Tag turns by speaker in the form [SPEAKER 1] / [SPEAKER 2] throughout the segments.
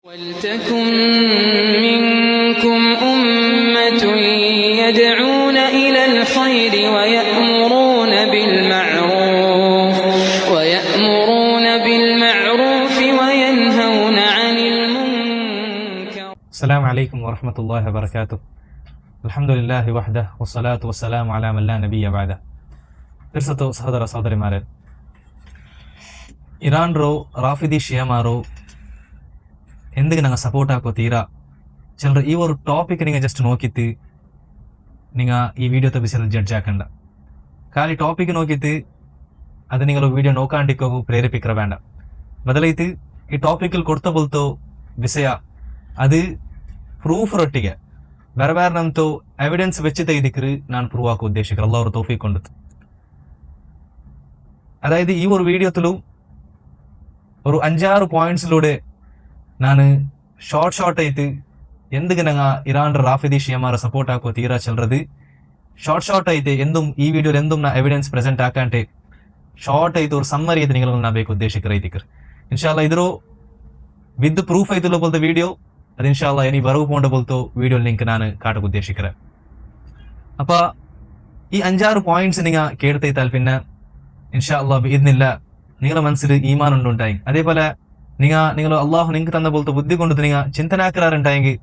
[SPEAKER 1] وَلْتَكُنْ مِنْكُمْ أُمَّةٌ يَدْعُونَ إِلَى الْخَيْرِ وَيَأْمُرُونَ بِالْمَعْرُوفِ وَيَنْهَوْنَ عَنِ الْمُنْكَرِ.
[SPEAKER 2] السلام عليكم ورحمة الله وبركاته. الحمد لله وحده والصلاة والسلام على من لا نبي بعده. ತಿರ್ಸತು ಸಹೋದರ ಸಹೋದರಿಮಾರೇ, Iran rho ರಾಫಿದಿ ಶಿಯಾಮಾರೋ എന്തെങ്കിലും ഞങ്ങൾ സപ്പോർട്ട് ആക്കോ തീരാ ചിലർ ഈ ഒരു ടോപ്പിക്ക് നിങ്ങൾ ജസ്റ്റ് നോക്കിയിട്ട് നിങ്ങൾ ഈ വീഡിയോത്തെ വിഷയത്തിൽ ജഡ്ജ് ആക്കണ്ട. ಖಾಲಿ ಟಾಪಿಕ್ ನೋಕಿತ್ತು ಅದು നിങ്ങൾ വീഡിയോ നോക്കാണ്ടിക്കോ പ്രേരിപ്പിക്കറ വേണ്ട. ಬದಲೈತು ಈ ಟಾಪಿಕಲ್ಲಿ ಕೊಡ್ತಾ ಬೋಲ್ತೋ ವಿಷಯ ಅದು ಪ್ರೂಫ್ ರೊಟ್ಟಿಗೆ ಬೇರೆ ಬೇರೆ ನಮ್ದು ಎವಿಡೆನ್ಸ್ വെച്ച് ತೆಗೆದಿಕ್ರು ನಾನು ಪ್ರೂವ್ ಆಕೋ ಉದ್ದೇಶಿಕರು ಅಲ್ಲ ಅವರು ತೌಫೀಕ್ കൊണ്ടത്. അതായത് ഈ ഒരു വീഡിയോത്തിലും ഒരു 5-6 പോയിന്റ്സിലൂടെ ನಾನು ಶಾರ್ಟ್ ಐತಿ ಎಂದಿಗೆ ನಂಗೆ ಇರಾನ್ ರಾಫಿದಿ ಶಿಯಾಮಾರ ಸಪೋರ್ಟ್ ಹಾಕೋ ತೀರಾ ಚಲ್ರದು ಶಾರ್ಟ್ ಐತೆ ಎಂದುം ಈ ವಿಡಿಯೋಲಿ ಎಂದುം ನಾ ಎವಿಡೆನ್ಸ್ ಪ್ರೆಸೆಂಟ್ ಹಾಕಂಟೆ ಶಾರ್ಟ್ ಐತೆ ஒரு ಸಮ್ಮರಿ ಐತೆ ನಿಮಗೆ ನಾ ಬೇಕು ಉದ್ದೇಶಿಕರು ಐತಿಕರ್ ಇನ್ಶಾಲ್ಲ ಇದ್ರು ವಿತ್ ಪ್ರೂಫ್ ಐತಲ್ಲ ಬೋಲ್ತ ವಿಡಿಯೋ ಅದು ಇನ್ಶಾಲ್ಲ ಏನಿ ಬರವು ಪೋಂಡ ಬೋಲ್ತೋ ವಿಡಿಯೋ ಲಿಂಕ್ ನಾನು ಕಾಟಕ್ಕೆ ಉದ್ದೇಶಿಕರ. ಅಪ್ಪ ഈ 5-6 പോയിന്റ്സ് നിങ്ങൾ കേട്ടൈത്താൽ പിന്നെ ഇൻഷാ അല്ലാഹ് ബിഇദ്നില്ല നിങ്ങളുടെ മനസ്സിൽ ഈമാൻ ഉണ്ടായി. അതേപോലെ നിങ്ങൾ അള്ളാഹു നിങ്ങൾക്ക് തന്ന പോലത്തെ ബുദ്ധി കൊണ്ട് നിങ്ങൾ ചിന്തനാക്കാറുണ്ടായെങ്കിൽ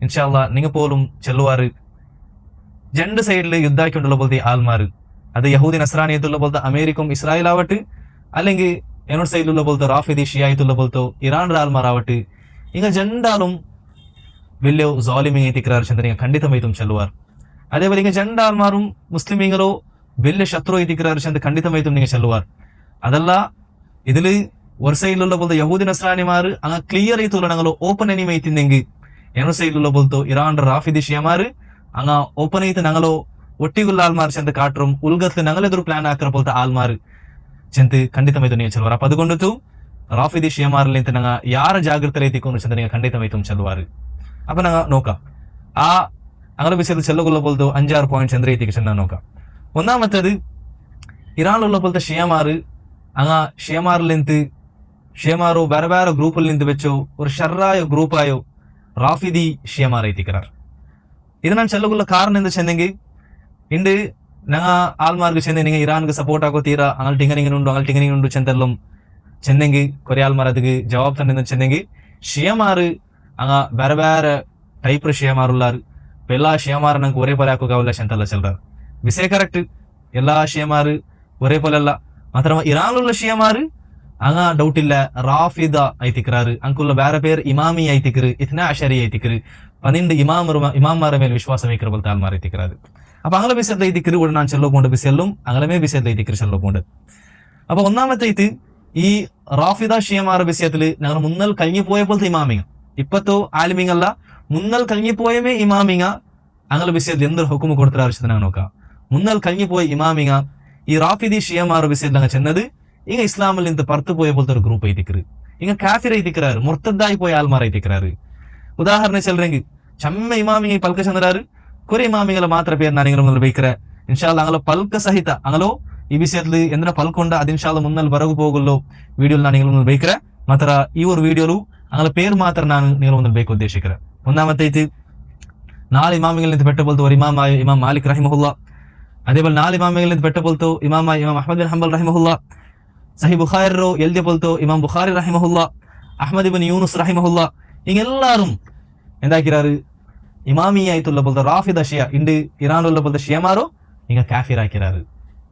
[SPEAKER 2] ഇൻഷാ അല്ലാഹ് നിങ്ങൾ പോലും ചെല്ലുവാറ് രണ്ട് സൈഡിൽ യുദ്ധാക്കിക്കൊണ്ടുള്ള പോലത്തെ ആൾമാർ, അത് യഹൂദി നസ്രാനിയത്തുള്ള പോലത്തെ അമേരിക്കും ഇസ്രായേൽ ആവട്ടെ, അല്ലെങ്കിൽ എന്നോട് സൈഡിലുള്ള പോലത്തെ റാഫിദി ഷിയായത്തുള്ള പോലത്തെ ഇറാൻ ആൾമാരാവട്ടെ, നിങ്ങൾ രണ്ടാളും വലിയ ജാലിമിങ് എത്തിക്കാറ് ചെന്ന് നിങ്ങൾ ಖಂಡಿತമായിട്ടും ചെല്ലുവാർ. അതേപോലെ നിങ്ങൾ രണ്ടാൾമാരും മുസ്ലിമീങ്ങളോ വലിയ ശത്രു എത്തിക്കാറ് ചെന്ന് ಖಂಡಿತമായിട്ടും നിങ്ങൾ ചെല്ലുവാർ. അതല്ല ഇതില് ഒരു സൈഡിലുള്ള പോലത്തെ യഹൂദി നസ്രാനിമാർ അങ്ങ് ക്ലിയർ ആയിട്ടുള്ള ഞങ്ങൾ ഓപ്പൺ എനിമി ಐತಿಂದೆಂಗಿ എന്നോ സൈഡിലുള്ള പോലത്തെ ഇറാൻ റാഫിദി ഷിയാമാർ അങ്ങ് ഓപ്പൺ ಐತಿ ഞങ്ങളോ ಒಟ್ಟಿಗುಲ್ಲ ಆಲ್ಮಾರ್ ಚೆಂದ ಕಾಟ್ರಂ ಉಲ್ಗತ್ಲು ഞങ്ങളെതൊരു പ്ലാൻ ആക്കറ പോലത്തെ ആൾമാർ ಚೆಂದ ಖಂಡಿತമായിട്ടും ನೀವು ಚೆಲ್ವಾರ. ಅಪ್ಪ അതുകൊണ്ടു റാഫിദി ഷിയാമാറിലിಂತ ഞങ്ങൾ ಯಾರ ಜಾಗೃತಿ ಐತಿಕೊಂಡು ಚೆಂದ ನೀವು ಖಂಡಿತമായിട്ടും ಚೆಲ್ವಾರು. അപ്പൊ ഞങ്ങൾ നോക്കാം ആ അങ്ങനെ വിഷയത്തിൽ ചെല്ലുകൊള്ള പോലത്തെ 5-6 പോയിന്റ്സ് എന്ത് രീതിക്ക് ചെന്നാ നോക്കാം. ഒന്നാമത്തേത് ഇറാനിലുള്ള പോലത്തെ ഷിയാമാർ അങ്ങ് ഷിയമാರೋ ಬೇರೆ ಬೇರೆ ಗ್ರೂಪಲ್ಲಿ ನಿಂತು വെച്ചോ ഒരു ഷർറായ ഗ്രൂപ്പായോ റാഫിദി ഷിയമാർ ಐತಿಕ್கிறாರ್. ഇത് ನಾನು ಚೆಲ್ಲುಗುള്ള ಕಾರಣ ಎಂದು ಚೆಂದೆಂಗಿ ಇಂದು ഞങ്ങ ആൾമാർക്ക് ചെന്ന് നിങ്ങൾ ഇറാൻക്ക് സപ്പോർട്ട് ആക്കോ തീരാ അങ്ങോട്ട് ഇങ്ങനെ ഉണ്ടു ചെന്തെല്ലാം ചെന്നെങ്കിൽ കുറെ ആൾമാർ അതിക്ക് ജവാബ് തന്നെ ചെന്നെങ്കിൽ ഷിയമാർ അങ്ങ ಬೇರೆ ಬೇರೆ ಟೈಪ್ ഷിയമാറുള്ളാർ. ഇപ്പൊ എല്ലാ ഷിയമാർ ഞങ്ങൾക്ക് ഒരേ പോലെ ആക്കുക ചെന്തല്ല ചെല്ലാറ് വിഷയ കറക്റ്റ്. എല്ലാ ഷിയമാർ ഒരേ പോലെ അല്ല. മാത്രമല്ല ഇറാനിലുള്ള ഷിയമാർ അങ്ങ ಡೌಟ್ ಇಲ್ಲ റാഫിദ ಐತಿಕ್கிறாರು, ಅಂಕುಲ್ಲ ಬೇರೆ ಬೇರೆ ಇಮಾಮಿ ಐತಿಕ್ರು, ಇತ್ನಾ ಅಶರಿ ಐತಿಕ್ರು, 12 ഇമാമാരെ മേൽ വിശ്വാസം വയ്ക്കിற പോലത്തെ ആൾമാർ ಐತಿಕ್கிறாರು. അപ്പൊ അങ്ങനെ വിഷയത്തിൽ ಐತಿಕ್ರು ഇവിടെ ഞാൻ ചെല്ലോ പോണ്ട് വിഷയല്ലും അങ്ങനമേ വിഷയത്തിൽ ಐತಿಕ್ರು ചെല്ലോ പോണ്ട്. അപ്പൊ ഒന്നാമത്തെ ഈ റാഫിദ ഷിയമാർ വിഷയത്തിൽ ഞങ്ങൾ മുന്നൽ കഴിഞ്ഞു പോയ പോലത്തെ ഇമാമിങ്ങ ഇപ്പത്തോ ആലിമിങ്ങല്ല മുന്നൽ കഴിഞ്ഞു പോയമേ ഇമാമിങ്ങ അങ്ങനെ വിഷയത്തിൽ എന്തൊരു ഹുക്കുമ കൊടുത്ത ആവശ്യത്തിന് ഞങ്ങൾ നോക്കാം. മുന്നൽ കഴിഞ്ഞു പോയ ഇമാമിങ്ങ ഈ റാഫിദി ഷിയമാർ വിഷയത്തിൽ ഞങ്ങൾ ചെന്നത് ಈಗ ಇಸ್ಲಾಮಲ್ಲಿ ನಿಂತು ಪರ್ತು ಪೋಯ ಬೋಲ್ತಾರೆ ಗ್ರೂಪ್ ಐತಿಕ್ರು, ಈಗ ಕಾಫಿರ್ ಐತಿಕ್கிறாರು, ಮುರ್ತದ್ದಾಯಿ ಪೋಯ ಆಲ್ಮಾರ್ ಐತಿಕ್கிறாರು. ಉದಾಹರಣೆ ಚೆಲ್ರೆಂಗಿ ಚಮ್ಮ ಇಮಾಮಿಗೆ ಪಲ್ಕ ಚಂದ್ರಾರು ಕೊರೆ ಇಮಾಮಿಗಳ ಮಾತ್ರ പേര് ನಾನು നിങ്ങളുടെ മുന്നിൽ ബൈക്കറ ഇൻഷാല്ല അങ്ങനെ പൽക്ക സഹിത അങ്ങനോ ഈ വിഷയത്തിൽ എന്തിനാ പൽക്കൊണ്ട് അത് ഇൻഷാല്ല മുന്നൽ ಬರಗು പോകുള്ളೋ വീഡിയോയിൽ ನಾನು നിങ്ങളുടെ മുന്നിൽ ബൈക്കറ ಮಾತ್ರ ಈ ഒരു വീഡിയോಲು അങ്ങനെ പേര് മാത്രം ನಾನು നിങ്ങളുടെ മുന്നിൽ ബൈക്ക് ഉദ്ദേശിക്കറ. ഒന്നാമത്തെ 4 ഇമാമികളിൽ നിന്ന് പെട്ട പോലത്തെ ഒരു ഇമാമായ ഇമാം മാലിക് റഹിമഹുല്ല, അതേപോലെ 4 ഇമാമികളിൽ നിന്ന് പെട്ട പോലത്തെ ഇമാമായ ഇമാം അഹ്മദ് ബിൻ ഹംബൽ റഹിമഹുല്ല, സഹി ബുഖാരിರೋ ಎಲ್ದೆ പോലത്തെ ഇമാം ബുഖാരി റഹിമഹുല്ല, അഹ്മദ് ഇബ്ൻ യൂനുസ് റഹിമഹുല്ല, ഇങ്ങെല്ലാരും എന്താക്കിറാറ് ഇമാമി ആയിട്ടുള്ള പോലത്തെ റാഫിദ ഷിയ ഇണ്ട് ഇറാനുള്ള പോലത്തെ ഷിയമാരോ ഇങ്ങ കാഫിർ ആക്കിറാറ്.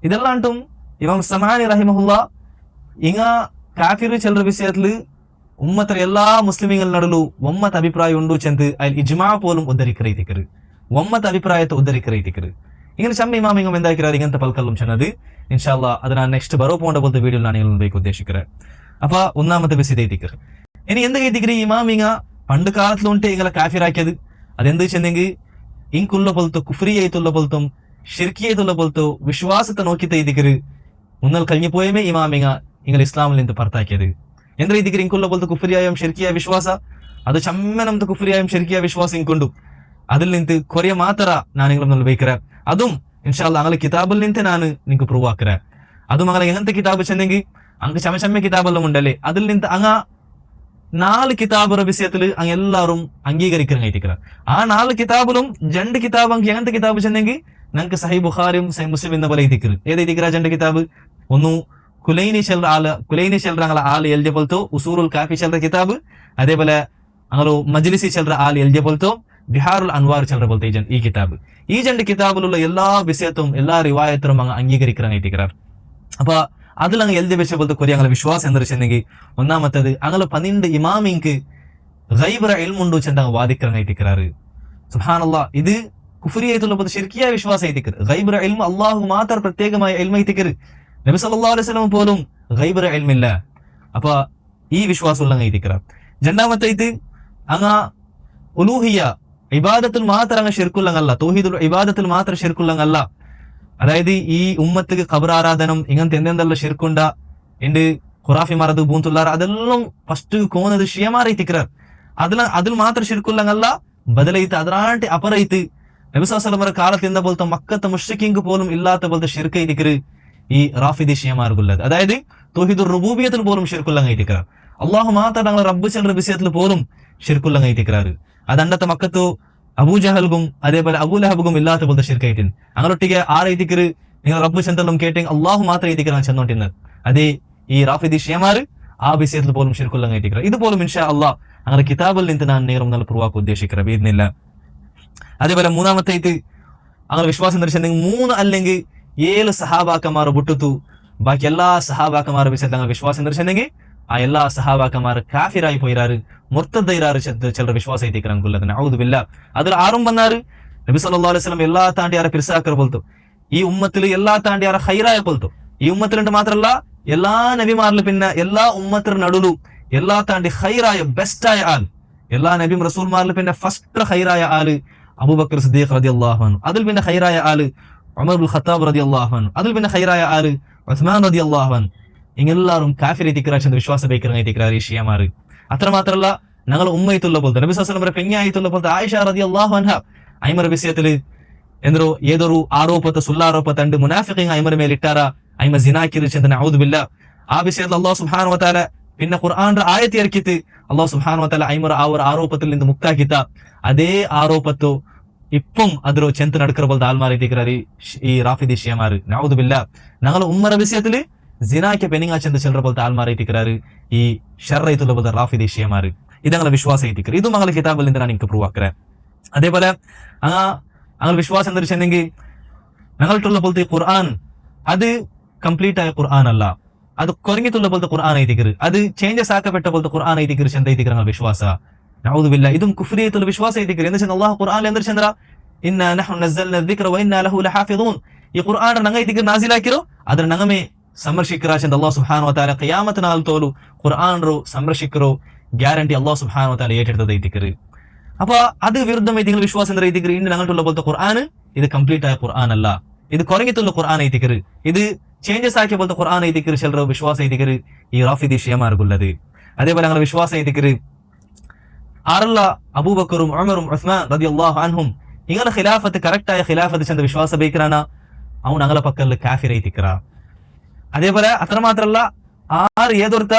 [SPEAKER 2] ഇതെല്ലാണ്ടും ഇമാം സമാനി റഹിമഹുല്ല ഇങ്ങ കാഫിർ ചെല്ലുന്ന വിഷയത്തില് ഉമ്മത്ര എല്ലാ മുസ്ലിമീങ്ങളുടെ നടുಲು ಒಮ್ಮತ ಅಭಿಪ್ರಾಯ ಉಂಡು ಚೆಂದು അതിൽ ഇജ്മാ പോലും ഉദ്ധരിക്കറൈതിക്കറ്, ಒಮ್ಮತ ಅಭಿಪ್ರಾಯത്തെ ഉദ്ധരിക്കറൈതിക്കറ്. ഇങ്ങനെ ചമ്മ ഇമാമിങ്ങും എന്താക്കിറാറ് ഇങ്ങനത്തെ പൽക്കല്ലും ചെന്നത് ഇൻഷാല്ലാ അത് ഞാൻ നെക്സ്റ്റ് ബറോ പോണ്ട പോലത്തെ വീഡിയോയിൽ ഞാൻ നിങ്ങൾ ബൈക്ക് ഉദ്ദേശിക്കറ. അപ്പൊ ഒന്നാമത്തെ വിഷയം ಐತಿಕ್ರು. ഇനി എന്ത് ಐತಿಕ್ರು ഇമാമിങ്ങ പണ്ട് കാലത്തിലുണ്ട് ഇങ്ങനെ കാഫിർ ആക്കിയത് അതെന്ത് ചെന്നെങ്കിൽ ಇಂಕುಲ್ಲ പോലത്തെ കുഫ്രി ആയിട്ടുള്ള പോലത്തും ഷിർക്കി ആയിട്ടുള്ള പോലത്തോ വിശ്വാസത്തെ നോക്കിത്തെ ಐತಿಕ್ರು മുന്നൽ കഴിഞ്ഞു പോയമേ ഇമാമിങ്ങ ഇങ്ങനെ ഇസ്ലാമിൽ നിന്ന് പുറത്താക്കിയത്. എന്ത് ಐತಿಕ್ರು ಇಂಕುಲ್ಲ പോലത്തെ കുഫ്രിയായും ഷിർക്കിയ വിശ്വാസ അത് ചമ്മ നമത്തെ കുഫ്രിയായും ഷിർക്കിയ വിശ്വാസം ಇಂಕೊಂಡು അതിൽ നിന്ന് കൊറിയ മാത്ര ഞാൻ നിങ്ങളുടെ മുന്നിൽ ബൈക്കറ. അതും ഇൻഷാല്ല അങ്ങനെ കിതാബിൽ നിന്ന് ನಾನು നിങ്ങൾക്ക് ಪ್ರೂವ್ ಆಕರ. ಅದು ಮಗನ ಎಂತ ಕಿತಾಬ್ ಚೆಂದೆಂಗಿ ಅಂಗ ಚಮ ಚಮ್ಮೆ ಕಿತಾಬೆಲ್ಲ ಉಂಡಲೆ അതിൽ നിന്ന് അങ്ങ 4 കിതാബുറ വിഷയത്തിൽ അങ്ങ് എല്ലാവരും അംഗീകരിക്കാൻ കഴിക്കുന്നത്. ആ 4 കിതാബിലും 2 കിതാബ് അങ്ങ് 2 കിതാബ് ചെന്നെങ്കിൽ ഞങ്ങൾക്ക് സഹി ബുഖാരിയും സഹി മുസ്ലിം എന്ന പോലെ എത്തിക്കുന്നത്. ഏതെത്തിക്കറ 2 കിതാബ്? ഒന്ന് കുലൈനി ചെല്ലറ ആള് എൽജ പോലത്തോ ഉസൂറുൽ കാഫി ചെല്ലറ കിതാബ്, അതേപോലെ അങ്ങനെ മജ്ലിസി ചെല്ലറ ആള് എൽജ പോലത്തോ ബിഹാറുൽ അൻവാർ ചെല്ലറ പോലത്തെ ഈ കിതാബ്. ഈ 2 കിതാബിലുള്ള എല്ലാ വിഷയത്തും എല്ലാ റിവായത്തും അങ്ങ് അംഗീകരിക്കാൻ എത്തിക്കാറ്. അപ്പൊ അതിൽ അങ്ങ് എൽജ വെച്ച പോലത്തെ കുറെ അങ്ങനെ വിശ്വാസം എന്ന് വെച്ചെങ്കിൽ ഒന്നാമത്തത് അങ്ങനെ 12 ഇമാമിക്ക് ഗൈബറ ഇൽമുണ്ടു ചെന്ന് അങ്ങ് വാദിക്കാൻ എത്തിക്കാറ്. സുബ്ഹാനല്ലാഹ്, ഇത് കുഫ്രിയായിട്ടുള്ള പോലത്തെ ശരിക്കിയായ വിശ്വാസം എത്തിക്കരുത്. ഗൈബറ ഇൽമ അള്ളാഹു മാത്രം പ്രത്യേകമായ ഇൽമ എത്തിക്കരുത്. നബി സല്ലല്ലാഹു അലൈഹി വസല്ലം പോലും ഗൈബറ ഇൽമില്ല. അപ്പൊ ഈ വിശ്വാസമുള്ള അങ്ങ് എത്തിക്കാറ്. രണ്ടാമത്തെ ഇത് അങ്ങ് ഉലൂഹിയ ഇബാദത്തിൽ മാത്രം അങ്ങ് ഷിർക്കുള്ളങ്ങല്ല, തൗഹീദുൽ ഇബാദത്തിൽ മാത്രം ഷിർക്കുള്ളങ്ങല്ല. അതായത് ഈ ഉമ്മത്തിക്ക് ഖബർ ആരാധനം ഇങ്ങനത്തെ എന്തെന്തല്ല ഷിർക്കുണ്ട എന്റെ ഖുറാഫി മറത് ബൂന്തുള്ളാർ അതെല്ലാം ഫസ്റ്റ് കോന്നത് ഷിയമാരെ എത്തിക്കാർ. അതിൽ മാത്രം ഷിർക്കുള്ളങ്ങല്ല, ബദലൈത്ത് അതിനാട്ട് അപ്പറൈത്ത് നബി സല്ലല്ലാഹു അലൈഹി വസല്ലം കാലത്തിന്റെ പോലത്തെ മക്കത്തെ മുശ്രിക്കീങ്ങൾക്ക് പോലും ഇല്ലാത്ത പോലത്തെ ഷിർക്ക് എത്തിക്കറ് ഈ റാഫിദി ഷിയമാർക്കുള്ളത്. അതായത് തൗഹീദുർ റുബൂബിയത്തിൽ പോലും ഷിർക്കുള്ളങ്ങ എത്തിക്കാർ. അള്ളാഹു മാത്രം ഞങ്ങൾ റബ്ബ് ചെല്ലുന്ന വിഷയത്തിൽ പോലും ഷിർക്കുള്ളങ്ങ എത്തിക്കാറ്. അതണ്ടത്തെ മക്കത്തോ അബൂജഹൽക്കും അതേപോലെ അബൂലഹബുക്കും ഇല്ലാത്ത പോലത്തെ ഷിർക്കായിട്ട് അങ്ങനൊട്ടിക്ക് ആരെത്തിക്കറ് നിങ്ങൾ റബ്ബ് ചെന്തലും കേട്ടെങ്കിൽ അള്ളാഹു മാത്രം എത്തിക്കാറാണ് ചെന്നോണ്ടിരുന്നത്. അതേ ഈ റാഫിദി ഷിയമാർ ആ വിഷയത്തിൽ പോലും ഷിർക്കുള്ളങ്ങ എത്തിക്കാറ്. ഇതുപോലും ഇൻഷാ അള്ളാഹ് അങ്ങനെ കിതാബിൽ നിന്ന് ഞാൻ നേരം നല്ല പ്രൂവാക്ക് ഉദ്ദേശിക്കുന്നത് വീഴുന്നില്ല. അതേപോലെ മൂന്നാമത്തെ ഇത് അങ്ങനെ വിശ്വാസം ധരിച്ചിട്ടുണ്ടെങ്കിൽ 3 അല്ലെങ്കിൽ 7 സഹാബാക്കന്മാർ വിട്ടുത്തു ബാക്കി എല്ലാ സഹാബാക്കന്മാരുടെ വിഷയത്തിൽ അങ്ങനെ വിശ്വാസം ധരിച്ചിട്ടുണ്ടെങ്കിൽ ആ എല്ലാ സഹാബാക്കന്മാർ കാഫിറായി പോയിരാറ്, മുർത്തദ്ദായിരാറ് ചിലർ വിശ്വാസം എത്തിക്കാനുള്ളത്. ഔദുബില്ല. അതിൽ ആറും വന്നാറ് നബി സല്ലല്ലാഹു അലൈഹി വസല്ലം എല്ലാ താണ്ടിയാരെ പിർസാക്കർ പോലത്തു, ഈ ഉമ്മത്തിൽ എല്ലാ താണ്ടിയാരെ ഹൈറായ പോലത്തു. ഈ ഉമ്മത്തിലുണ്ട് മാത്രമല്ല എല്ലാ നബിമാരിലും പിന്നെ എല്ലാ ഉമ്മത്തിന്റെ നടുലും എല്ലാ താണ്ടി ഹൈറായ ബെസ്റ്റായ ആൾ, എല്ലാ നബിയും റസൂൽമാരിലും പിന്നെ ഫസ്റ്റ് ഹൈറായ ആള് അബൂബക്കർ സിദ്ദീഖ് റളിയല്ലാഹു അൻഹു, അതിൽ പിന്നെ ഹൈറായ ആള് ഉമർ ഇബ്നുൽ ഖത്താബ് റളിയല്ലാഹു അൻഹു, അതിൽ പിന്നെ ഹൈറായ ആള് ഉസ്മാൻ റളിയല്ലാഹു അൻഹു. ഇങ്ങെല്ലാവരും കാഫിറെത്തിക്കാറ് വിശ്വാസ ബൈക്കറായി ഈ ഷിയമാർ. അത്രമാത്രമല്ല ഞങ്ങൾ ഉമ്മയത്തുള്ള പോലത്തെ നബി സല്ലല്ലാഹു അലൈഹി വസല്ലം പെഞ്ഞായിട്ടുള്ള പോലത്തെ ആയിഷ റളിയല്ലാഹു അൻഹ അയ്മർ വിഷയത്തില് എന്തോ ഏതൊരു ആരോപത്തെ സുല്ലാരോപത്തെ ഉണ്ട് മുനാഫിഖീൻ അയ്മർ മേലിട്ടാറ അയ്മ സിനാക്കിരി ചെന്ന് ഔദുബില്ല. ആ വിഷയത്തിൽ അല്ലാഹു സുബ്ഹാനഹു വ തആല പിന്നെ ഖുർആന്റെ ആയത്ത് ഇറക്കിയിട്ട് അല്ലാഹു സുബ്ഹാനഹു വ തആല അയ്മർ ആ ഒരു ആരോപത്തിൽ നിന്ന് മുക്താക്കിത്ത അതേ ആരോപത്തോ ഇപ്പം അതിലോ ചെന്ത് നടക്കുന്ന പോലത്തെ ആൽമാരെത്തിക്കാറ് ഈ റാഫിദി ഷിയമാർ. ഔദുബില്ല. ഞങ്ങൾ ഉമ്മറ വിഷയത്തില് ജിനാക്ക് പെനിങ്ങാ ചെന്ന് ചിലർ പോലത്തെ ആൽമാരെത്തിക്കാറ് ഈ ഷർറൈത്തുള്ള പോലത്തെ റാഫിദി ഷിയമാർ. ഇതങ്ങനെ വിശ്വാസം എത്തിക്കാറ്. ഇതും ഞങ്ങൾ കിതാബിൽ നിന്നാണ് എനിക്ക് പ്രൂവ് ആക്കുന്നത്. അതേപോലെ അങ്ങനെ വിശ്വാസം ധരിച്ചെങ്കിൽ ഞങ്ങൾക്കുള്ള പോലത്തെ ഖുർആൻ അത് കംപ്ലീറ്റ് ആയ ഖുർആൻ അല്ല, അത് കുറഞ്ഞിട്ടുള്ള പോലത്തെ ഖുർആൻ എത്തിക്കറ്, അത് ചേഞ്ചസ് ആക്കപ്പെട്ട പോലത്തെ ഖുർആൻ എത്തിക്കറ് ചെന്ത എത്തിക്കറ് ഞങ്ങൾ വിശ്വാസ. നഊദുബില്ല. ഇതും കുഫ്രിയത്തുള്ള വിശ്വാസം എത്തിക്കറ്. എന്താ വെച്ചാൽ അല്ലാഹു ഖുർആനിൽ എന്താ ചന്ദ്ര ഇന്നാ നഹ്നു നസ്സൽനാ ദിക്റ വഇന്നാ ലഹു ലഹാഫിദൂൻ. ഈ ഖുർആൻ ഞങ്ങൾ എത്തിക്കറ് നാസിലാക്കിരോ അതിന് ഞങ്ങമേ സംരക്ഷിക്കറാ ചെന്ത അല്ലാഹു സുബ്ഹാനഹു വ തആല ഖിയാമത്ത് നാൾ തോലു ഖുർആൻ റോ സംരക്ഷിക്കറോ ഗ്യാരണ്ടി അല്ലാഹു സുബ്ഹാനഹു വ തആല ഏറ്റെടുത്തത് എത്തിക്കറ്. അപ്പൊ അത് വിരുദ്ധമായി നിങ്ങൾ വിശ്വാസം എത്തിക്കറ്. ഇന്ന് ഞങ്ങൾക്കുള്ള പോലത്തെ ഖുർആൻ ഇത് കംപ്ലീറ്റ് ആയ ഖുർആൻ അല്ല, ഇത് കുറഞ്ഞിട്ടുള്ള ഖുർആൻ എത്തിക്കറ്, ഇത് ചേഞ്ചസ് ആക്കിയ പോലത്തെ ഖുർആൻ എത്തിക്കറ് ചിലർ വിശ്വാസം എത്തിക്കറ് ഈ റാഫിദി ഷിയമാർക്കുള്ളത്. അതേപോലെ ഞങ്ങൾ വിശ്വാസം എത്തിക്കറ് ആറുള്ള അബൂബക്കറും ഉമറും ഉസ്മാൻ റളിയല്ലാഹു അൻഹും ഇങ്ങനെ ഖിലാഫത്ത് കറക്റ്റായ ഖിലാഫത്ത് ചെന്ന വിശ്വാസ ബൈക്കറാണ് അവൻ ഞങ്ങളെ പക്കൽ കാഫിർ എത്തിക്കറ. അതേപോലെ അത്രമാത്രല്ല ആറ് ഏതൊരുത്ത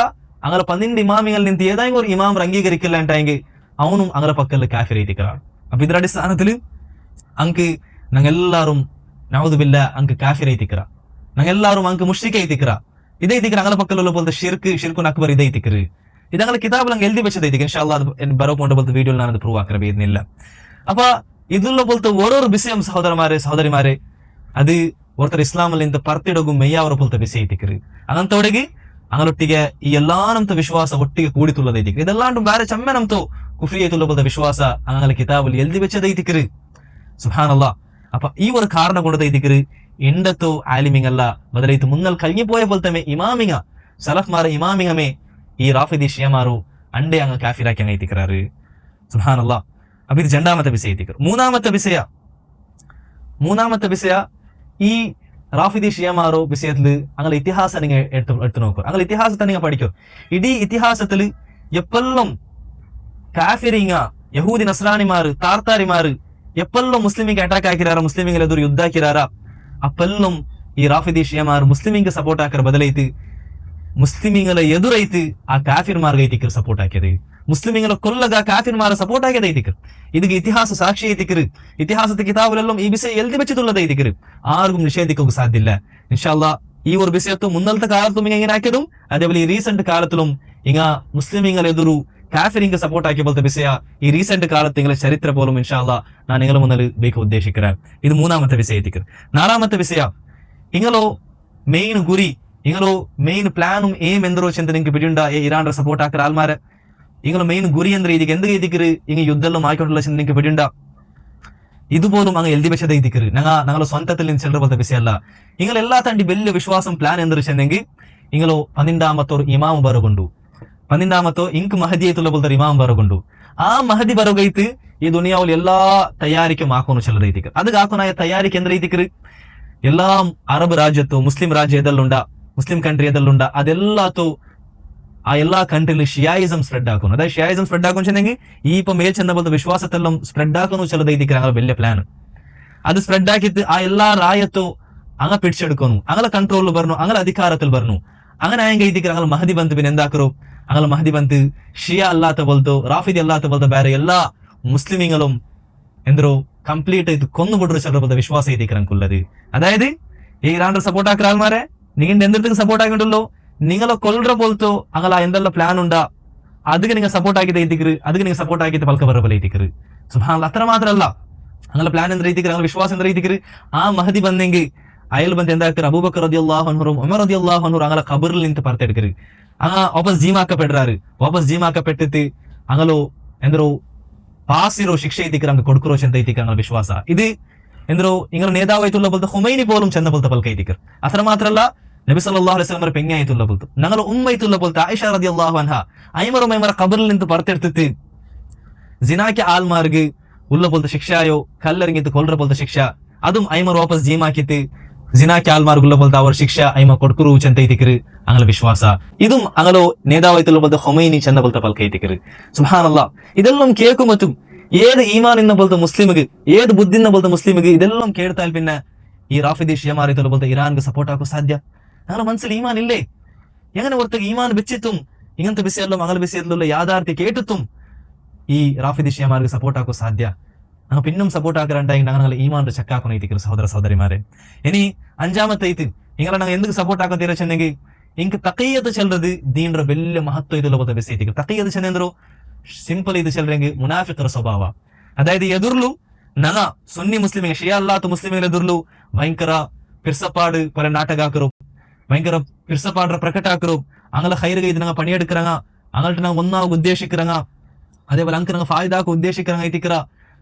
[SPEAKER 2] അങ്ങനെ 12 ഇമാമികളിൽ നിന്ന് ഏതെങ്കിലും ഒരു ഇമാം അംഗീകരിക്കില്ല ഉണ്ടായെങ്കിൽ അവനും അങ്ങനെ പക്കൽ കാഫിർ എത്തിക്കറ. അപ്പൊ ഇതിന്റെ അടിസ്ഥാനത്തിൽ അങ്ക് ഞങ്ങൾ എല്ലാവരും നഊദുബില്ല അങ്ക് കാഫിർ എത്തിക്കറ, ഞങ്ങൾ എല്ലാവരും അങ്ക് മുഷ്രിക എത്തിക്കറ. ഇതേ എത്തിക്കറ ഞങ്ങളെ പക്കലുള്ള പോലത്തെ ഷിർക്കുൻ അക്ബർ ഇതേ എത്തിക്കറ്. ഇത് ഞങ്ങൾ കിതാബിൽ അങ്ങ് എഴുതി വെച്ചത് എത്തിക്കും. ഇൻഷാ അല്ലാഹ് ബറോപോണ്ട പോലത്തെ വീഡിയോയിൽ ഞാനത് പ്രൂവ് ആക്കാൻ കഴിയുന്നില്ല. അപ്പൊ ഇതിലുള്ള പോലത്തെ ഓരോരു വിഷയം സഹോദരിമാരെ അത് ഓർത്തർ ഇസ്ലാമിൽ നിന്ന് പറത്തിടകും മെയ്യാവറ പോലത്തെ വിഷയം എത്തിക്കറ്. അങ്ങനത്തോടെങ്കിൽ അങ്ങനൊಟ್ಟಿಗೆ ഈ എല്ലാനത്തെ വിശ്വാസം ഒട്ടിಗೆ കൂടിത്തുള്ളത് എത്തിക്കറ്. ഇതെല്ലാണ്ടും വേറെ ചമ്മനംതോ കുഫ്രിയത്തുള്ള പോലത്തെ വിശ്വാസ അങ്ങനെ കിതാബിൽ എഴുതി വെച്ചത് എത്തിക്കറ്. സുബ്ഹാനല്ലാഹ്. അപ്പൊ ഈ ഒരു കാരണം കൊണ്ട് എത്തിക്കറ് എണ്ടത്തോ ആലിമിങ്ങല്ല ബദലൈത്ത് മുന്നൽ കഴിഞ്ഞു പോയ പോലത്തെ ഇമാമിങ്ങ സലഫ്മാരെ ഇമാമിങ്ങമേ ഈ റാഫിദി ഷിയമാറു അണ്ടേ അങ്ങ് കാഫിറാക്കി അങ്ങ് എത്തിക്കറാറ്. സുബ്ഹാനല്ലാഹ്. അപ്പൊ ഇത് രണ്ടാമത്തെ വിഷയം എത്തിക്കറ്. മൂന്നാമത്തെ വിഷയ ഈ റാഫിദി ഷിയമാറോ വിഷയത്തില് അങ്ങനെ ഇതിഹാസം നിങ്ങൾ എടുത്തു നോക്കും. അങ്ങനെ ഇതിഹാസത്തെ നിങ്ങൾ പഠിക്കും. ഇടീ ഇതിഹാസത്തില് എപ്പെല്ലാം കാഫിറിങ്ങ യഹൂദി നസ്രാനിമാര് താർത്താരിമാര് എപ്പെല്ലാം മുസ്ലിമിಗೆ അറ്റാക്ക് ആക്കിരാറ, മുസ്ലിമിಗೆ എതിർ യുദ്ധാക്കിരാറ, അപ്പെല്ലാം ഈ റാഫിദി ഷിയമാർ മുസ്ലിമിಗೆ സപ്പോർട്ട് ആക്കർ ബദലൈത്ത് ಮುಸ್ಲಿಮೀಗಳ ಎದುರೈತು ಆ ಕಾಫಿರ್ ಮಾರ್ಗ ಐತಿಕರು ಸಪೋರ್ಟ್ ಹಾಕಿರಿ, ಮುಸ್ಲಿಮೀಗಳ ಕೊಲ್ಲಗ ಕಾಫಿರ್ ಮಾರ ಸಪೋರ್ಟ್ ಆಗಿದೆ ಐತಿಕರು. ಇದಕ್ಕೆ ಇತಿಹಾಸ ಸಾಕ್ಷಿ ಐತಿಕರು, ಇತಿಹಾಸದ ಕಿತಾಬಲೆಲ್ಲ ಈ ವಿಷಯ ಎಲ್ದಿ ಬೆಚ್ಚುಳ್ಳದ ಐತಿಕರು. ಆರ್ಗೂ ನಿಷೇಧಿಕೋಗ ಸಾಧ್ಯ ಇಲ್ಲ. ഇൻഷാല്ലാ ഈ ഒരു വിഷയത്തും മുന്നത്തെ കാലത്തും ഇങ്ങനെ ആക്കിയതും അതേപോലെ ഈ റീസെന്റ് കാലത്തിലും ഇങ്ങ മുസ്ലിമീങ്ങൾ എതിരു കാഫിരിങ്ക സപ്പോർട്ട് ആക്കിയ പോലത്തെ വിഷയ ഈ റീസെന്റ് കാലത്ത് നിങ്ങളെ ചരിത്ര പോലും ഇൻഷാല്ലാ ഞാൻ നിങ്ങളെ മുന്നിൽ ബേക്ക് ഉദ്ദേശിக்கிறேன். ഇത് മൂന്നാമത്തെ വിഷയത്തിക്ക്. നാലാമത്തെ വിഷയ ഇങ്ങളോ മെയിൻ ഗുരി ഇങ്ങളോ മെയിൻ പ്ലാനും ಏಮ್ ಎಂದರೋ ಚೆಂದ ನಿಂಗೆ ಬಿಡಿಂಡ ಇರಾನ್ ಸಪೋರ್ಟ್ ಹಾಕರ ಆಲ್ಮಾರ ഇങ്ങളോ മെയിൻ ഗുരി ಅಂದ್ರೆ ಇದಕ್ಕೆ എന്ത് ചെയ്തിക്കറ് ഇങ്ങ യുദ്ധെല്ലാം ആയിക്കൊണ്ടുള്ള ചെಂದ ನಿಂಗೆ ಬಿಡಿಂಡ ഇതുപോലും അങ്ങ് എഴുതി വെച്ചത് എഴുതിക്കറ്. ഞങ്ങളെ സ്വന്തത്തിൽ നിന്ന് ചെല്ലറ പോലത്തെ വിഷയമല്ല. നിങ്ങളെല്ലാ തണ്ടി വലിയ വിശ്വാസം പ്ലാൻ എന്തൊരു ചെന്നെങ്കിൽ നിങ്ങളോ 12ാമത്തോർ ഇമാം ബറಗೊಂಡು 12ാമത്തോ ಇಂಕ್ ಮಹದಿ ಐತುಲ್ಲ ಬೋಲ್ತಾರೆ ಇಮಾಮ್ ಬರಗೊಂಡು ಆ ಮಹದಿ ಬರೋಗೈತು ಈ ದುನಿಯಾವಲ್ಲಿ ಎಲ್ಲಾ ತಯಾರಿಕೆ ಮಾಕೋನು ಚೆಲ್ಲದ ಐತಿಕರು. ಅದಕ್ಕೆ ಹಾಕೋನ ತಯಾರಿಕೆ ಅಂದ್ರೆ ಐತಿಕರು ಎಲ್ಲಾ ಅರಬ್ ರಾಜ್ಯತ್ತು ಮುಸ್ಲಿಂ ರಾಜ್ಯ ಎದಲ್ಲುಂಡ ಮುಸ್ಲಿಂ ಕಂಟ್ರಿ ಎದಲ್ಲುಂಡ ಅದೆಲ್ಲಾತು ആ എല്ലാ കൺട്രിയിലും ഷിയായിസം സ്പ്രെഡ് ആക്കുന്നു. അതായത് ഷിയായിസം സ്പ്രെഡ് ആക്കും വെച്ചെങ്കിൽ ഈ ഇപ്പൊ മേൽ ചെന്ന പോലത്തെ വിശ്വാസത്തെല്ലാം സ്പ്രെഡ് ആക്കുന്നു ചിലത് ഇതിക്ക് ഞങ്ങൾ വലിയ പ്ലാൻ അത് സ്പ്രെഡ് ആക്കിയിട്ട് ആ എല്ലാ റായത്തോ അങ്ങ പിടിച്ചെടുക്കുന്നു, അങ്ങനെ കൺട്രോളിൽ പറഞ്ഞു, അങ്ങനെ അധികാരത്തിൽ പറഞ്ഞു. അങ്ങനെ ആയെങ്കിൽ ഇതിക്ക് ഞങ്ങൾ മഹദി ബന്ത് പിന്നെ എന്താക്കറോ അങ്ങനെ മഹദി ബന്ത് ഷിയ അല്ലാത്ത പോലത്തോ റാഫിദി അല്ലാത്ത പോലത്തെ ಬೇರೆ എല്ലാ മുസ്ലിമീങ്ങളും എന്തോ കംപ്ലീറ്റ് ഇത് കൊന്നുപൊടുന്ന ചില പോലത്തെ വിശ്വാസം ഇതിക്ക് ഞങ്ങൾക്കുള്ളത്. അതായത് ഈ ഇറാന്റെ സപ്പോർട്ട് ആക്കുന്ന ആൾമാരെ നിങ്ങളുടെ എന്തെങ്കിലും സപ്പോർട്ട് ആക്കിയിട്ടുള്ളൂ നിങ്ങളെ കൊല്ലറ പോലത്തോ അങ്ങനെ എന്തെല്ലാം പ്ലാൻ ഉണ്ടാ ಅದಕ್ಕೆ നിങ്ങൾ സപ്പോർട്ട് ആക്കിയിട്ട് എത്തിക്കറ്, ಅದಕ್ಕೆ നിങ്ങൾ സപ്പോർട്ട് ആക്കിയിട്ട് പൽക്ക ബറബല എത്തിക്കറ്. സുബ്ഹാനല്ലാഹ് അത്ര മാത്രമല്ല അങ്ങനെ പ്ലാൻ എന്താ എത്തിക്കറ്, അങ്ങനെ വിശ്വാസം എന്താ എത്തിക്കറ്. ആ മഹദി ബന്നെങ്കിൽ അയാൾ ബന്ധം എന്താക്കറ് അബൂബക്കർ റളിയല്ലാഹു അൻഹുറും ഉമർ റളിയല്ലാഹു അൻഹുറും അങ്ങനെ ഖബറിൽ നിന്ന് പറത്തെടുക്കറ്. അങ്ങ ವಾಪಸ್ ಜೀಮಾಕಪೆಡ್ರಾರು, ವಾಪಸ್ ಜೀಮಾಕಪೆಟ್ಟಿತ್ತು അങ്ങലോ എന്തോ പാസിരോ ശിക്ഷ എത്തിക്കറ് അങ്ങ് കൊടുക്കറോ ചെന്ത എത്തിക്കറ് അങ്ങനെ വിശ്വാസ. ഇത് എന്തോ നിങ്ങളുടെ നേതാവായിട്ടുള്ള പോലത്തെ ഹുമൈനി പോലും ചെന്ന പോലത്തെ പൽക്ക എത്തിക്കറ്. അത്ര മാത്രമല്ല നബി സല്ലല്ലാഹു അലൈഹി വസല്ലം പെങ്ങായിട്ടുള്ള പോലത്തെ ഞങ്ങൾ ഉമ്മയിട്ടുള്ള പോലത്തെ ആയിഷ റളിയല്ലാഹു അൻഹ അയ്മറും അയ്മറ ഖബറിൽ നിന്ന് പറത്തെടുത്തിട്ട് ജിനാക്ക് ആൽമാർക്ക് ഉള്ള പോലത്തെ ശിക്ഷയോ കല്ലെറിഞ്ഞിട്ട് കൊല്ലറ പോലത്തെ ശിക്ഷ അതും അയ്മർ വാപ്പസ് ജീമാക്കിയിട്ട് ജിനാക്ക് ആൽമാർക്ക് ഉള്ള പോലത്തെ അവർ ശിക്ഷ അയ്മ കൊടുക്കറു ചെന്ത എത്തിക്കറ് അങ്ങനെ വിശ്വാസ. ഇതും അങ്ങലോ നേതാവായിട്ടുള്ള പോലത്തെ ഹുമൈനി ചെന്ന പോലത്തെ പൽക്ക എത്തിക്കറ്. സുബ്ഹാനല്ലാഹ് ഇതെല്ലാം കേൾക്കും പറ്റും. ഏത് ഈമാൻ എന്ന പോലത്തെ മുസ്ലിമുക്ക് ഏത് ബുദ്ധി എന്ന പോലത്തെ മുസ്ലിമുക്ക് ഇതെല്ലാം കേട്ടാൽ പിന്നെ ഈ റാഫിദി ഷിയമാറിയിട്ടുള്ള പോലത്തെ ഇറാൻക്ക് സപ്പോർട്ട് ആക്കാൻ സാധ്യ ഞങ്ങളുടെ മനസ്സിൽ ഈമാൻ ഇല്ലേ? എങ്ങനെ ഓർത്തക്ക് ഈമാൻ വെച്ചിട്ടും ഇങ്ങനത്തെ വിഷയമെല്ലാം അങ്ങനെ വിഷയത്തിലുള്ള യാഥാർത്ഥ്യ കേട്ടിട്ടും ഈ റാഫിദി ഷിയമാർക്ക് സപ്പോർട്ട് ആക്കാൻ സാധ്യ? ഞങ്ങൾ പിന്നും സപ്പോർട്ട് ആക്കാറുണ്ടായി ഞങ്ങൾ ഈമാന്റെ ചെക്കാക്കുന്ന എത്തിക്കರು സഹോദര സഹോദരിമാരെ. ഇനി അഞ്ചാമത്തെ ഇത് നിങ്ങളെ ഞങ്ങൾ എന്തൊക്കെ സപ്പോർട്ട് ആക്കാൻ തീരച്ചെന്നെങ്കിൽ എനിക്ക് തഖിയ്യത്ത് ചെല്ലുന്നത് ദീന്റെ വലിയ മഹത്വം ഇതുള്ള പോലത്തെ വിഷയം എത്തിക്കರು. തഖിയ്യത്ത് ചെന്നെന്തോ സിಂಪಲ್ ಇದು ಚೆಲ್ಲರೆಂಗೆ ಮುನಾಫಿಕರ ಸ್ವಭಾವ. ಅದಾയത് ಎದುರ್ಲು ನಗ ಸುನ್ನಿ ಮುಸ್ಲಿಮಿಗೆ ಶಿಯಾ ಅಲ್ಲಾತ ಮುಸ್ಲಿಮಿಗಳ ಎದುರ್ಲು ಭಯಂಕರ ಪಿರ್ಸಪಾಡು ಪರ ನಾಟಕ ಹಾಕರು, ഭയങ്കര പിർസപ്പാട പ്രകട്ടാക്കറോ അങ്ങനെ ഹൈറുക ഇത് ഞങ്ങൾ പണിയെടുക്കറങ്ങ അങ്ങോട്ട് ഞങ്ങൾ ഒന്നാവുക ഉദ്ദേശിക്കറങ്ങ അതേപോലെ അങ്ക് ഞങ്ങൾ ഫായിദാക്ക ഉദ്ദേശിക്കറങ്ങ എത്തിക്കറ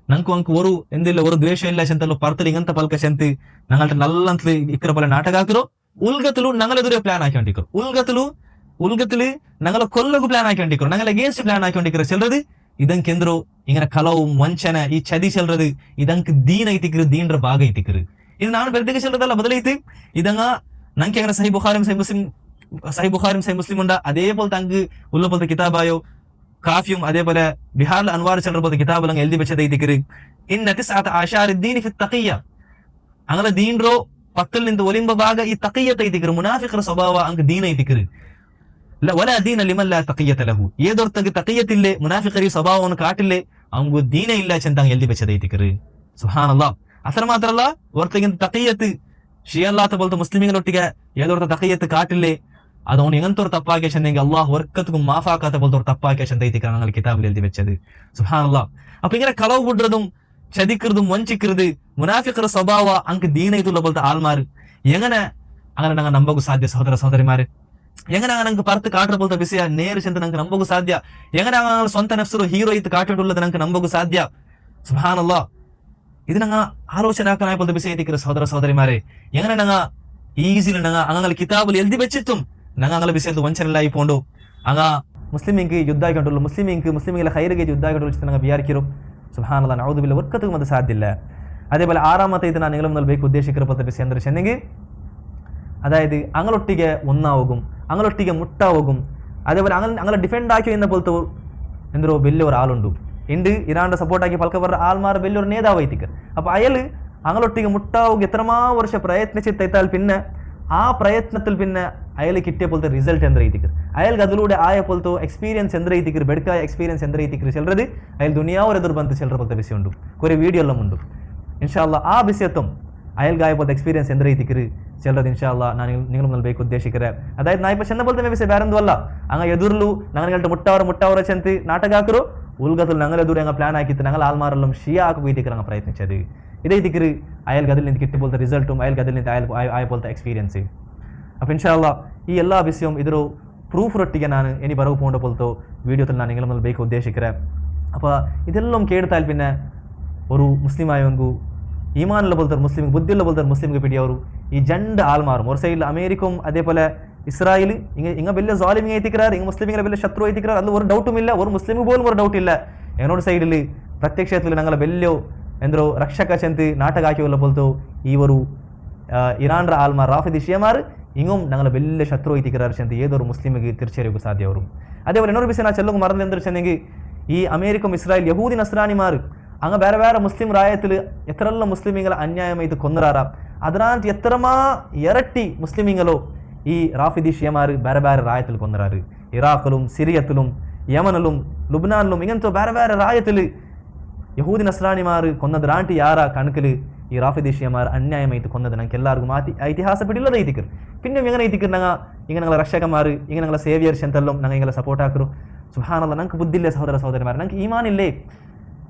[SPEAKER 2] ഞങ്ങൾക്ക് അങ്ക് ഒരു എന്തില്ല ഒരു ദ്വേഷം ഇല്ല ചെന്തല്ലോ പർത്തൽ ഇങ്ങനത്തെ പൽക്ക ചെന്ത് ഞങ്ങളുടെ നല്ലಂತಲಿ ഇക്കറ പോലെ നാಟಕ ಹಾಕರು. ഉൽഗത്തിലു ഞങ്ങളെതിരെ പ്ലാൻ ആക്കിക്കൊണ്ടിരിക്കും. ഉൽഗത്തില് ഞങ്ങളെ കൊല്ലക്ക് പ്ലാൻ ആക്കിക്കൊണ്ടിരിക്കും, ഞങ്ങളെ അഗേൻസ്റ്റ് പ്ലാൻ ആക്കിക്കൊണ്ടിരിക്കും. ചെല്ലത് ഇതಂಕ ಎಂದ್ರು ഇങ്ങനെ കലവും വഞ്ചന ഈ ചതി ചെല്ലത് ഇതಂಕ ദീൻ ಐತಿക്കರು, ദീന്റെ ഭാഗ ಐತಿക്കರು. ഇത് ನಾನು ಬೆರ್ದಿಗೆ ചെല്ലದಲ್ಲ ಬದಲೈತಿ ഇതങ്ങ ನಂಗೆ അങ്ങനെ സഹീഹ് ബുഖാരിയും സഹീഹ് മുസ്ലിം ഉണ്ട്. അതേപോലെ തങ്ക് ഉള്ള പോലത്തെ കിതാബായോ കാഫിയും അതേപോലെ ബിഹാറിലെ അൻവാർ ചെല്ലറ പോലത്തെ കിതാബ് അങ്ങ് എഴുതി വെച്ചത് ಐತಿക്കರು. ഇന്ന 9 ആശാർ ദീൻ ഫി തഖിയ്യ അങ്ങനെ ദീൻറോ 10ൽ നിന്ന് ഒലിമ്പ ഭാഗ ഈ തഖിയ്യത്ത് ಐತಿക്കರು. മുനാഫിഖರ സ്വഭാವ ಅಂಗ ದೀನ ಐತಿಕರು. ವಲ ದೀನ ಲಿಮನ್ ಲಾ ತಖಿಯ್ಯತ ಲಹು ಏದೊರ್ತಂಗೆ ತಖಿಯ್ಯತಿಲ್ಲೆ ಮುನಾಫಿಖರಿ ಸ್ವಭಾವವನ್ನು ಕಾಟಿಲ್ಲೆ ಅವಂಗು ದೀನ ಇಲ್ಲ ಚೆಂದಂಗ ಎಲ್ದಿ ಬೆಚ್ಚದ ಐತಿಕರು. ಸುಬ್ಹಾನಲ್ಲಾಹ್ ಅತರ ಮಾತ್ರ ಅಲ್ಲ ಹೊರತಗಿಂತ ತಖಿಯ್ಯತ್ ഷിയല്ലാത്ത പോലത്തെ മുസ്ലിമുകളൊട്ടിಗೆ ഏതോർത്ത തഖിയ്യത്ത് കാട്ടില്ലേ അത് അവൻ എങ്ങനത്തെ തപ്പാക്കിയ ചെന്നെങ്കിൽ അള്ളാഹു വർക്കത്തും മാഫാക്കാത്ത പോലത്തെ തപ്പാക്കിയ ചെന്തൈത്തിക്കാണ് ഞങ്ങൾ കിതാബിൽ എഴുതി വെച്ചത്. സുബ്ഹാനല്ലാഹ്. അപ്പൊ ഇങ്ങനെ കളവ് വിടുന്നതും ചതിക്കുന്നതും വഞ്ചിക്കുന്നത് മുനാഫിഖರ സ്വഭാವ ಅಂಕ ದೀನ ಇದುಲ್ಲ പോലത്തെ ആൾമാർ എങ്ങനെ അങ്ങനെ ഞങ്ങൾ നമ്പകു സാധ്യ സഹോദര സഹോദരിമാര്? എങ്ങനെ ഞങ്ങൾക്ക് പറത്ത് കാട്ടുന്ന പോലത്തെ വിഷയ നേര് ചെന്ന് ഞങ്ങൾക്ക് നമ്പകു സാധ്യ? എങ്ങനെ ഞങ്ങൾ സ്വന്തം നഫ്സರು ഹീറോ ഇത്ത് കാട്ടിട്ടുള്ളത് ഞങ്ങൾക്ക് നമ്പകു സാധ്യ? സുബ്ഹാനല്ലാഹ്. ഇത് ഞങ്ങൾ ആലോചനാക്കാനായ പോലത്തെ വിഷയം എത്തിക്കರು സഹോദര സഹോദരിമാരെ. എങ്ങനെ ഞങ്ങൾ ഈസിലി ഞങ്ങൾ അങ്ങനെ കിതാബിൽ എഴുതി വെച്ചിട്ടും ഞങ്ങൾ അങ്ങനെ വിഷയത്തിൽ വഞ്ചനലായി പോണ്ടു അങ്ങ മുസ്ലിമിക്ക് യുദ്ധ ആയിക്കൊണ്ടുള്ളൂ മുസ്ലിമികളെ ഹൈറുക യുദ്ധ ആയിക്കൊണ്ടു ഞങ്ങൾ വിചാരിക്കರು. സുബ്ഹാനല്ലാഹ് നഊദുബില്ല വർക്കത്തും അത് സാധ്യല്ല. അതേപോലെ ആറാമത്തെ ഇത് ನಾನು നിങ്ങളും നൽകി ഉദ്ദേശിക്കുന്ന പോലത്തെ വിഷയം എന്താ ചെന്നെങ്കിൽ അതായത് അങ്ങളൊട്ടിಗೆ ഒന്നാവും അങ്ങളൊട്ടിಗೆ മുട്ടാവും അതേപോലെ അങ്ങനെ ഡിഫെൻഡ് ആക്കി എന്ന പോലത്തെ എന്തോ വലിയൊരു ആളുണ്ട് ഉണ്ട് ഇറാന്റെ സപ്പോർട്ടാക്കി പൽക്ക പറഞ്ഞ ആൾമാർ വലിയൊരു നേതാവ് ಐತಿക്കರು. അപ്പൊ അയാള് അങ്ങളൊട്ടിಗೆ മുട്ടാവുക എത്രമാ വർഷം പ്രയത്നിച്ചിട്ടാൽ പിന്നെ ആ പ്രയത്നത്തിൽ പിന്നെ അയാൾ കിട്ടിയ പോലത്തെ റിസൾട്ട് എന്ത് രീതിക്ക് അയാൾക്ക് അതിലൂടെ ആയ പോലത്തെ എക്സ്പീരിയൻസ് എന്ത് രീതിക്ക് ബെഡ്ക്കായ എക്സ്പീരിയൻസ് എന്ത് രീതിക്ക് ചിലത് അയാൾ ദുനിയാവ് എതിർ ಬಂತು ചിലರ പോലത്തെ വിഷയമുണ്ട് കുറേ വീഡിയോ എല്ലാം ഉണ്ട് ഇൻഷാ അല്ലാ ಆ ವಿಷಯತ್వం അയാൾക്കായ പോലത്തെ എക്സ്പീരിയൻസ് എന്ത് രീതിക്ക് ചിലത് ഇൻഷാ ಅಲ್ಲಾ ನಾನು നിങ്ങൾ നൽಬೇಕು ಉದ್ದೇಶಿಕರೆ ಅದಾಯ್ತು ನಾ ಇಪ್ಪ ಚೆನ್ನ ಬೋಲ್ತೆ ವಿಷಯ ಬೇರೆಂದು ಅಲ್ಲ ಹಂಗ ಎದುರ್ಲು ನಂಗಲ್ಟ ಮುಟ್ಟವರ ಚಂತಿ ನಾಟಕ ಹಾಕರು ಉಲ್ಗತಲು ನಂಗಲ ಎದುರು ಹಂಗ ಪ್ಲಾನ್ ಹಾಕಿತ್ತು ನಂಗಲ ಆಲ್ಮಾರಲ್ಲಂ ಶಿಯಾ ಹಾಕಬೇಕು ನಂಗೆ ಪ್ರಯತ್ನಿಸದು ಇದೇ ದಿಕ್ಕರು ಅಯಾൾക്ക് അതിൽ നിന്ന് കിട്ടി പോലത്തെ റിസൾട്ടും അയാൾക്ക് അതിൽ നിന്ന് ആയ പോലത്തെ എക്സ്പീരിയൻസ് അപ്പോൾ ഇൻഷാ ಅಲ್ಲಾ ಈ ಎಲ್ಲ ವಿಷಯവും ಇದರ ಪ್ರೂಫ್ ರೊಟ್ಟಿಗೆ ನಾನು ಇനി ಬರವು പോണ്ട പോലത്തെ വീഡിയോത്തിൽ ನಾನು നിങ്ങൾ നൽಬೇಕು ಉದ್ದೇಶಿಕರೆ അപ്പോൾ ഇതെല്ലാം കേട്ടാൽ പിന്നെ ഒരു ಮುಸ್ಲಿಂ ಆಯವಂಗು ഈമാനുള്ള പോലത്തെ മുസ്ലിം ബുദ്ധിയുള്ള പോലത്തെ മുസ്ലിംಗೆ പിടിയವರು ഈ രണ്ട് ആൾമാറും ഒരു സൈഡിൽ അമേരിക്കയും അതേപോലെ ഇസ്രായേൽ ഇങ്ങ വലിയ സാലിമിങ് എത്തിക്കാറ് ഇങ്ങ മുസ്ലിമിങ്ങളെ വലിയ ശത്രു എത്തിക്കാറ് അതിൽ ഒരു ഡൗട്ടും ഇല്ല ഒരു മുസ്ലിം പോലും ഒരു ഡൗട്ട് ഇല്ല എന്നോട് സൈഡിൽ പ്രത്യക്ഷത്തിൽ ഞങ്ങളെ വലിയ ಎಂದ್ರು ರಕ್ಷಕ ಚಂತಿ ನಾಟಕ ಹಾಕಿವಲ್ಲ ಬೋಲ್ತು ಇವರು ಇರಾನ್ರ ಆಲ್ಮಾರ್ ರಾಫಿದಿ ಶಿಯಮಾರ್ ಇಂಗೊಂ ನಂಗಲ ಬೆಲ್ಲ ಶತ್ರು ಐತಿಕರಾರ್ ಚಂತಿ ಏದೋರು ಮುಸ್ಲಿಮಿಗೆ ತಿರ್ಚೇರಿಗೂ ಸಾಧ್ಯ ಅವರು അതേപോലെ എന്നോട് വിഷയം ചെല്ലുക മറന്നു എന്തൊരു ചെന്നെങ്കിൽ ഈ അമേരിക്ക ഇസ്രായേൽ യഹൂദി നസ്രാനിമാർ അങ്ങ് വേറെ വേറെ മുസ്ലിം ರಾಯത്തിൽ എത്രയുള്ള മുസ്ലിമീങ്ങളെ അന്യായമായിട്ട് കൊന്നറാറ അതിനകത്ത് എത്രമാ ഇരട്ടി മുസ്ലിമീങ്ങളോ ഈ റാഫിദി ഷിയമാർ ಬೇರೆ ಬೇರೆ ರಾಯത്തിൽ കൊന്നറാറ് ഇറാഖിലും സിറിയത്തിലും യമനിലും ലുബ്നാനിലും ഇങ്ങനത്തെ ಬೇರೆ ಬೇರೆ ರಾಯത്തിൽ യഹൂദി നസ്രാനിമാർ കൊന്നതിനാട്ടി ಯಾರ കണക്കിൽ ഈ റാഫിദി ഷിയമാർ അന്യായമായിട്ട് കൊന്നത് ഞങ്ങൾക്ക് എല്ലാവർക്കും ഇತಿഹാസ പിടിയുള്ളത് ಐತಿಕರು പിന്നെ എങ്ങനെ ಐತಿಕರು ഇങ്ങനെ ഞങ്ങളെ രക്ഷകന്മാർ ഇങ്ങനെ ഞങ്ങളെ സേവിയർസ് എന്തെല്ലാം ഞങ്ങൾ ഇങ്ങനെ സപ്പോർട്ട് ആക്കರು സുബ്ഹാനല്ലാ ഞങ്ങൾക്ക് ബുദ്ധിയില്ലേ സഹോദര സഹോദരന്മാർ ഞങ്ങൾക്ക് ഈമാനില്ലേ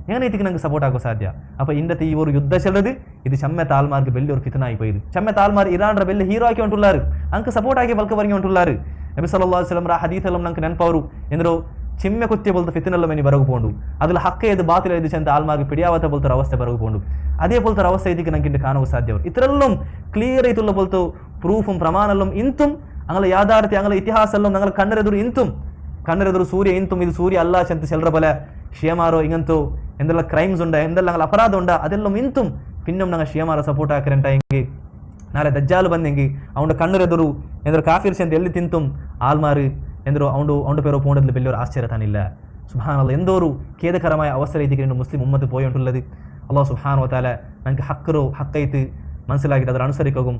[SPEAKER 2] എങ്ങനെ ಐತಿക്ക് ഞങ്ങൾക്ക് സപ്പോർട്ട് ആക്കാൻ സാധ്യ അപ്പോൾ ഇന്നത്തെ ഈ ഒരു യുദ്ധ ചെല്ലത് ഇത് ചമ്മത്തെ ആൾമാർക്ക് വലിയൊരു ഫിത്നായി പോയത് ചമ്മത്തെ ആൾമാർ ഇറാന്റെ വലിയ ഹീറോ ആക്കി കൊണ്ടുള്ളാറ് ഞങ്ങൾക്ക് സപ്പോർട്ട് ആക്കി ബൾക്ക് പറഞ്ഞു കൊണ്ടുള്ളാറ് നബി സല്ലല്ലാഹു അലൈഹി വസല്ലം ഹദീസ് എല്ലാം ഞങ്ങൾക്ക് ನೆನಪವರು ಎಂದ್ರು ಚಿಮ್ಮೆ ಕುತ್ತಿಯ ಬೋಲ್ತ ಫಿತ್ನೆಲ್ಲ ಮೆನಿ ಬರಗು ಪೋಂಡು ಅದ್ರಲ್ಲಿ ಹಕ್ಕ ಇದು ಬಾತಿಲ ಇದು ಚಂದ ಆಲ್ಮಾಗಿ ಪಿಡಿಯಾವತ ಬೋಲ್ತರ ಅವಸ್ಥೆ ಬರಗು ಪೋಂಡು ಅದೇ ಬೋಲ್ತರ ಅವಸ್ಥೆ ಇದಕ್ಕೆ ನಂಗೆ ಕಾಣುವ ಸಾಧ್ಯವರು ಇತರೆಲ್ಲಂ ಕ್ಲಿಯರ್ ಐತುಲ್ಲ ಬೋಲ್ತು ಪ್ರೂಫುം ಪ್ರಮಾಣಲ್ಲಂ ಇಂತುം ಅಂಗಲ ಯಾದಾರ್ಥಿ ಅಂಗಲ ಇತಿಹಾಸಲ್ಲಂ ಅಂಗಲ ಕಣ್ಣರೆದುರು ಇಂತುം ಕಣ್ಣರೆದುರು ಸೂರ್ಯ ಇಂತುം ಇದು ಸೂರ್ಯ ಅಲ್ಲ ಚಂತ ಚೆಲ್ಲರ ಬಲ ഷിയമാരോ ഇങ്ങനത്തെ എന്തെല്ലാം ക്രൈംസ് ഉണ്ട് എന്തെല്ലാം ഞങ്ങൾ അപരാധം ഉണ്ട് അതെല്ലാം ಇಂತುം പിന്നും ഞങ്ങൾ ഷിയമാരെ സപ്പോർട്ട് ആക്കರಂಟಾയെങ്കിൽ ನಾಳೆ ದಜ್ಜಾಲ್ ಬಂದೆಂಗಿ ಅವನ ಕಣ್ಣರೆದುರು ಎಂದ್ರೆ ಕಾಫಿರ್ಸ್ ಅಂತ ಎಲ್ಲಿ ತಿಂತುಂ ಆಲ್ಮಾರು ಎಂದರು ಅವನು പേരോ പോണ്ടതിൽ വലിയൊരു ആശ്ചര്യ താനില്ല സുബ്ഹാനല്ലാഹ് എന്തോരു ഖേദകരമായ അവസ്ഥ ഇതിക്ക് മുസ്ലിം ഉമ്മത്ത് പോയിട്ടുള്ളത് അല്ലാഹു സുബ്ഹാനഹു വ തആല നമുക്ക് ഹക്കൈത്ത് മനസ്സിലാക്കിയിട്ട് ಅದರ ಅನುಸರಿಕகும்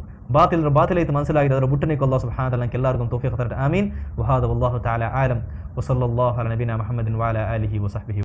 [SPEAKER 2] ಬಾತಿಲೈತು മനസ്സിലാക്കിയിട്ട് ಅದರ ಬುಟ್ಟನಿಗೆ ಅല്ലാಹು ಸುಬ್ಹಾನಹು ವ ತಆಲ നമുക്ക് എല്ലാവർക്കും തൗഫീഖ് തരട്ടെ ആമീൻ വഹാദ വല്ലാഹു തആല ആലം വസല്ലല്ലാഹു അലാ നബിന മുഹമ്മദിൻ വഅലാ ആലിഹി വസഹ്ബിഹി